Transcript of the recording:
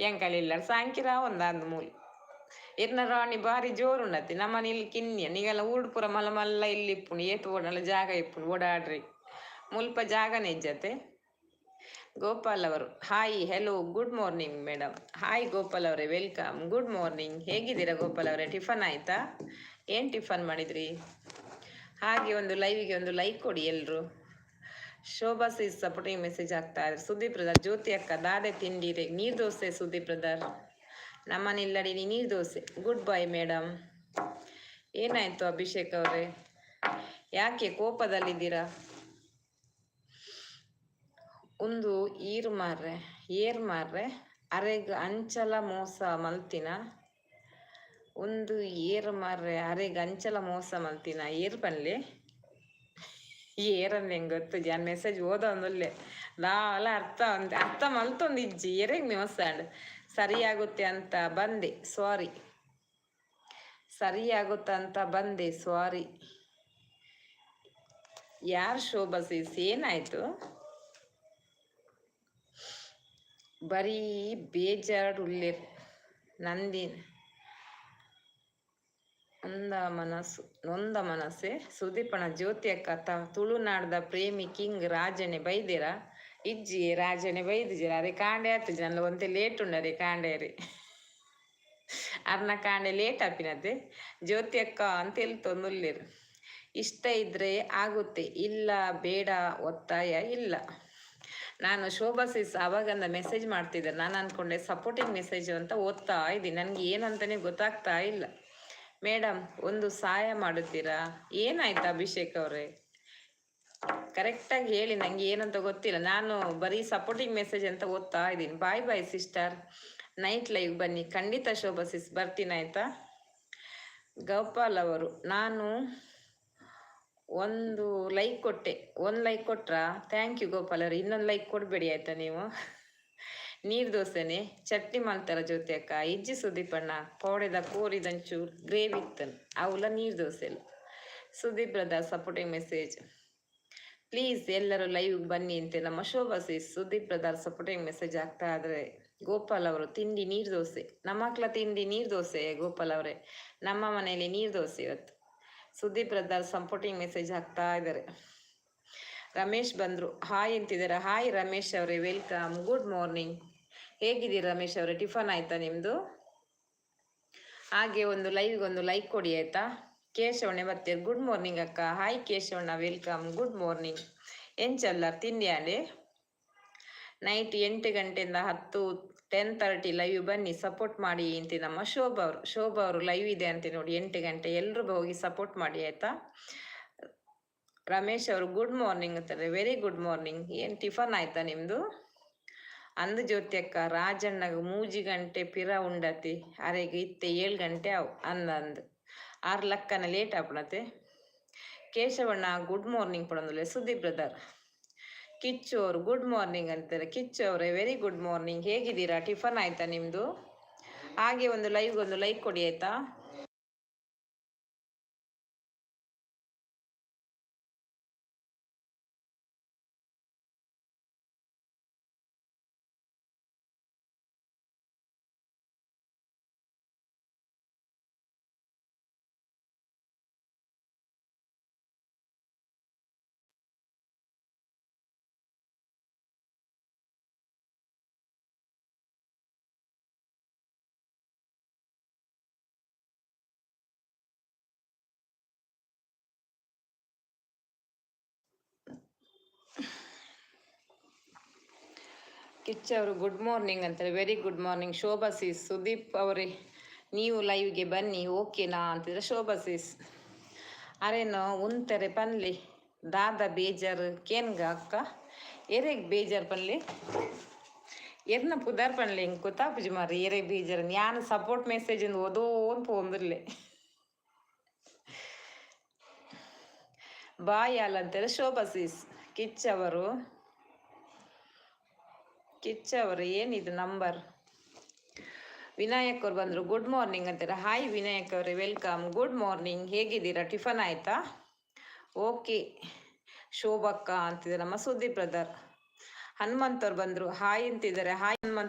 ಎಂಕಲಿಲ್ಲ ಸಾಂಕಿರ ಒಂದಾಂದು ಮೂಲು ಇರ್ನ ರಾಣಿ ಬಾರಿ ಜೋರು ಉಣ್ಣತಿ ನಮ್ಮನೆ ಇಲ್ಲಿ ಕಿನ್ನಿಯ ನೀವೆಲ್ಲ ಊಡ್ಪುರ ಮಲ್ಲ ಮಲ್ಲ ಇಲ್ಲಿ ಇಪ್ಪುಣಿ ಏತು ಓಡಲ್ಲ ಜಾಗ ಇಪ್ಪುಣಿ ಓಡಾಡ್ರಿ ಮುಲ್ಪ ಜಾಗನೇ ಇಜ್ಜತೆ. ಗೋಪಾಲ್ ಅವರು hi hello good morning madam. Hi Gopal ಅವರೇ ವೆಲ್ಕಮ್, ಗುಡ್ ಮಾರ್ನಿಂಗ್. ಹೇಗಿದ್ದೀರಾ ಗೋಪಾಲ್ ಅವರೇ? ಟಿಫನ್ ಆಯ್ತಾ? ಏನು ಟಿಫನ್ ಮಾಡಿದ್ರಿ? ಹಾಗೆ ಒಂದು ಲೈವಿಗೆ ಒಂದು ಲೈಕ್ ಕೊಡಿ ಎಲ್ಲರೂ. ಶೋಭಾ ಸೀಸ್ ಸಪೋರ್ಟಿಂಗ್ ಮೆಸೇಜ್ ಆಗ್ತಾ ಇದ್ದಾರೆ. ಸುದೀಪ್ ಬ್ರದರ್, ಜ್ಯೋತಿ ಅಕ್ಕ ದಾದೆ ತಿಂಡಿರೆ ನೀರು ದೋಸೆ. ಸುದೀಪ್ ಬ್ರದರ್ ನಮ್ಮನಿಲ್ಲಡಿ ನೀರು ದೋಸೆ. Good bye madam. ಏನಾಯ್ತು ಅಭಿಷೇಕ್ ಅವರೇ, ಯಾಕೆ ಕೋಪದಲ್ಲಿದ್ದೀರಾ? ಒಂದು ಏರ್ ಮಾರ್ರೆ ಅರೆಗ್ ಅಂಚಲ ಮೋಸ ಮಲ್ತಿನ. ಒಂದು ಏರ್ ಮಾರ್ರೆ ಅರೆಗ್ ಅಂಚಲ ಮೋಸ ಮಲ್ತಿನ ಏರ್ ಬನ್ಲೆ ಏರನ್ನ ಹೆಂಗೆ ಗೊತ್ತು ಜಾನ್ ಮೆಸೇಜ್ ಓದೊಂದುಲ್ಲೆ ನಾವೆಲ್ಲ ಅರ್ಥ ಮಲ್ತೊಂದು ಇಜ್ಜಿ ಎರೆಗ್ ಮೋಸಾಂಡ್ ಸರಿಯಾಗುತ್ತೆ ಅಂತ ಬಂದೆ ಸಾರಿ. ಸರಿಯಾಗುತ್ತಂತ ಬಂದೆ ಸಾರಿ. ಯಾರು ಶೋಭಾ ಸೀಸ್ ಏನಾಯ್ತು? ಬರೀ ಬೇಜಾರುಳ್ಳೆ ನಂದಿನ ನೊಂದ ಮನಸ್ಸೆ. ಸುದೀಪಣ ಜ್ಯೋತಿ ಅಕ್ಕ ತುಳುನಾಡ್ದ ಪ್ರೇಮಿ ಕಿಂಗ್ ರಾಜನೆ ಬೈದಿರ ಇಜ್ಜಿ ರಾಜನೆ ಬೈದಿರ ಅರೆ ಕಾಂಡೆ ಆತು ಜನ ಒಂತೆ ಲೇಟ್ ಉಂಡರೆ ಕಾಂಡೇರಿ ಅರ್ನ ಕಾಂಡೆ ಲೇಟ್ ಆಪಿನತೆ. ಜ್ಯೋತಿ ಅಕ್ಕ ಅಂತ ಹೇಳ್ತೊಂದುಲ್ಲೇರು. ಇಷ್ಟ ಇದ್ರೆ ಆಗುತ್ತೆ, ಇಲ್ಲ ಬೇಡ ಒತ್ತಾಯ ಇಲ್ಲ. ನಾನು ಶೋಭಾ ಸೀಸ್ ಅವಾಗಂದ ಮೆಸೇಜ್ ಮಾಡ್ತಿದ್ದೆ, ನಾನು ಅಂದ್ಕೊಂಡೆ ಸಪೋರ್ಟಿಂಗ್ ಮೆಸೇಜ್ ಅಂತ ಓದ್ತಾ ಇದ್ದೀನಿ, ನನಗೆ ಏನು ಅಂತಲೇ ಗೊತ್ತಾಗ್ತಾ ಇಲ್ಲ. ಮೇಡಮ್ ಒಂದು ಸಹಾಯ ಮಾಡುತ್ತೀರಾ? ಏನಾಯ್ತು ಅಭಿಷೇಕ್ ಅವರೇ? ಕರೆಕ್ಟಾಗಿ ಹೇಳಿ, ನನಗೆ ಏನಂತ ಗೊತ್ತಿಲ್ಲ, ನಾನು ಬರೀ ಸಪೋರ್ಟಿಂಗ್ ಮೆಸೇಜ್ ಅಂತ ಓದ್ತಾ ಇದ್ದೀನಿ. ಬಾಯ್ ಬಾಯ್ ಸಿಸ್ಟರ್, ನೈಟ್ ಲೈವ್ ಬನ್ನಿ. ಖಂಡಿತ ಶೋಭಾ ಸೀಸ್ ಬರ್ತೀನಿ ಆಯಿತಾ. ಗೋಪಾಲ್ ಅವರು ನಾನು ಒಂದು ಲೈಕ್ ಕೊಟ್ಟೆ, ಒಂದು ಲೈಕ್ ಕೊಟ್ರಾ? ಥ್ಯಾಂಕ್ ಯು ಗೋಪಾಲ್ ಅವರು. ಇನ್ನೊಂದು ಲೈಕ್ ಕೊಡಬೇಡಿ ಆಯಿತಾ ನೀವು. ನೀರು ದೋಸೆನೆ ಚಟ್ನಿ ಮಾಡ್ತಾರ ಜ್ಯೋತಿ ಅಕ್ಕ ಇಜ್ಜಿ ಸುದೀಪಣ್ಣ ಪೌಡೆದ ಕೋರಿದಂಚೂರು ಗ್ರೇವಿ ಇತ್ತನು ಅವಳ ನೀರು ದೋಸೆಲು. Sudeep brother supporting message please ಎಲ್ಲರೂ ಲೈವ್ ಬನ್ನಿ ಅಂತೆ ನಮ್ಮ ಶೋಭಾ ಸೀಸ್. ಸುದೀಪ್ ಬ್ರದರ್ ಸಪೋರ್ಟಿಂಗ್ ಮೆಸೇಜ್ ಆಗ್ತಾ ಇದ್ರೆ. ಗೋಪಾಲ್ ಅವರು ತಿಂಡಿ ನೀರು ದೋಸೆ. ನಮ್ಮ ಮಕ್ಕಳ ತಿಂಡಿ ನೀರು ದೋಸೆ ಗೋಪಾಲ್ ಅವರೇ, ನಮ್ಮ ಮನೆಯಲ್ಲಿ ನೀರು ದೋಸೆ ಇವತ್ತು. ಸುದೀಪ್ ಬ್ರದರ್ ಸಪೋರ್ಟಿಂಗ್ ಮೆಸೇಜ್ ಹಾಕ್ತಾ ಇದ್ದಾರೆ. ರಮೇಶ್ ಬಂದರು, ಹಾಯ್ ಅಂತಿದ್ದಾರೆ. ಹಾಯ್ ರಮೇಶ್ ಅವರೇ ವೆಲ್ಕಮ್, ಗುಡ್ ಮಾರ್ನಿಂಗ್. ಹೇಗಿದ್ದೀರಿ ರಮೇಶ್ ಅವರೇ? ಟಿಫನ್ ಆಯ್ತಾ ನಿಮ್ಮದು? ಹಾಗೆ ಒಂದು ಲೈವ್ಗೆ ಒಂದು ಲೈಕ್ ಕೊಡಿ ಆಯಿತಾ. ಕೇಶವಣ್ಣ ಬರ್ತೀರಿ, ಗುಡ್ ಮಾರ್ನಿಂಗ್ ಅಕ್ಕ. ಹಾಯ್ ಕೇಶವಣ್ಣ ವೆಲ್ಕಮ್, ಗುಡ್ ಮಾರ್ನಿಂಗ್. ಎಂಚಲ್ಲ ತಿಂಡಿ ಆಡೆ ನೈಟ್ 8 ಗಂಟೆಯಿಂದ 10:30 ಲೈವ್ ಬನ್ನಿ ಸಪೋರ್ಟ್ ಮಾಡಿ ಅಂತೆ ನಮ್ಮ ಶೋಭಾ ಅವರು ಲೈವ್ ಇದೆ ಅಂತೆ ನೋಡಿ 8 ಗಂಟೆ. ಎಲ್ಲರೂ ಹೋಗಿ ಸಪೋರ್ಟ್ ಮಾಡಿ ಆಯಿತಾ. ರಮೇಶ್ ಅವರು ಗುಡ್ ಮಾರ್ನಿಂಗ್ ಅಂತಾರೆ. Very good morning. ಏನು ಟಿಫನ್ ಆಯ್ತಾ ನಿಮ್ಮದು? ಅಂದು ಜ್ಯೋತಿ ಅಕ್ಕ ರಾಜಣ್ಣಗ 3 ಗಂಟೆ ಪಿರ ಉಂಡತಿ ಅರೆಗೆ ಇತ್ತೆ 7 ಗಂಟೆ ಅವು ಅಂದು 6 ಲಕ್ಕನ ಲೇಟ್ ಆಪಣತೆ. ಕೇಶವಣ್ಣ ಗುಡ್ ಮಾರ್ನಿಂಗ್ ಪಡೋದಿಲ್ಲ. ಸುದೀಪ್ ಬ್ರದರ್ ಕಿಚ್ಚು ಅವರು ಗುಡ್ ಮಾರ್ನಿಂಗ್ ಅಂತಾರೆ. ಕಿಚ್ಚು ಅವರೇ ವೆರಿ ಗುಡ್ ಮಾರ್ನಿಂಗ್. ಹೇಗಿದ್ದೀರಾ? ಟಿಫನ್ ಆಯ್ತಾ ನಿಮ್ಮದು? ಹಾಗೆ ಒಂದು ಲೈವ್ಗೆ ಒಂದು ಲೈಕ್ ಕೊಡಿ ಆಯಿತಾ. ಕಿಚ್ಚ ಅವರು ಗುಡ್ ಮಾರ್ನಿಂಗ್ ಅಂತಾರೆ. Very good morning. ಶೋಭಾ ಸೀಸ್ ಸುದೀಪ್ ಅವರೇ ನೀವು ಲೈವ್ಗೆ ಬನ್ನಿ ಓಕೆನಾ ಅಂತಿದ್ರೆ ಶೋಭಾ ಸೀಸ್ ಅರೇನು ಉಂತಾರೆ ಪನ್ಲಿ ದಾದ ಬೇಜಾರು ಕೇನ್ಗ ಅಕ್ಕ ಎರೆಗ್ ಬೇಜಾರು ಪನ್ಲಿ ಎರ್ನ ಪುದಾರ್ ಪನ್ಲಿ ಹಿಂಗೆ ಕುತಾಪುಜಿ ಮಾರಿ ಎರೆ ಬೇಜಾರು ನಾನು ಸಪೋರ್ಟ್ ಮೆಸೇಜ್ ಓದೋ ಅಂತ ಪೋಂದಿರ್ಲೆ ಬಾಯ್ ಅಲ್ಲಂತಾರೆ ಶೋಭಾ ಸೀಸ್. ಕಿಚ್ಚವರು ಏನಿದು ನಂಬರ್? ವಿನಾಯಕ್ ಅವ್ರು ಬಂದರು, ಗುಡ್ ಮಾರ್ನಿಂಗ್ ಅಂತಾರೆ. ಹಾಯ್ ವಿನಾಯಕ್ ಅವರೇ ವೆಲ್ಕಮ್, ಗುಡ್ ಮಾರ್ನಿಂಗ್. ಹೇಗಿದ್ದೀರಾ? ಟಿಫನ್ ಆಯಿತಾ? ಓಕೆ ಶೋಭಕ್ಕ ಅಂತಿದ್ದಾರೆ ನಮ್ಮ ಸುದೀಪ್ ಬ್ರದರ್. ಹನುಮಂತ್ ಅವ್ರು ಬಂದರು, ಹಾಯ್ ಅಂತಿದ್ದಾರೆ. ಹಾಯ್ ಹನುಮಂತ್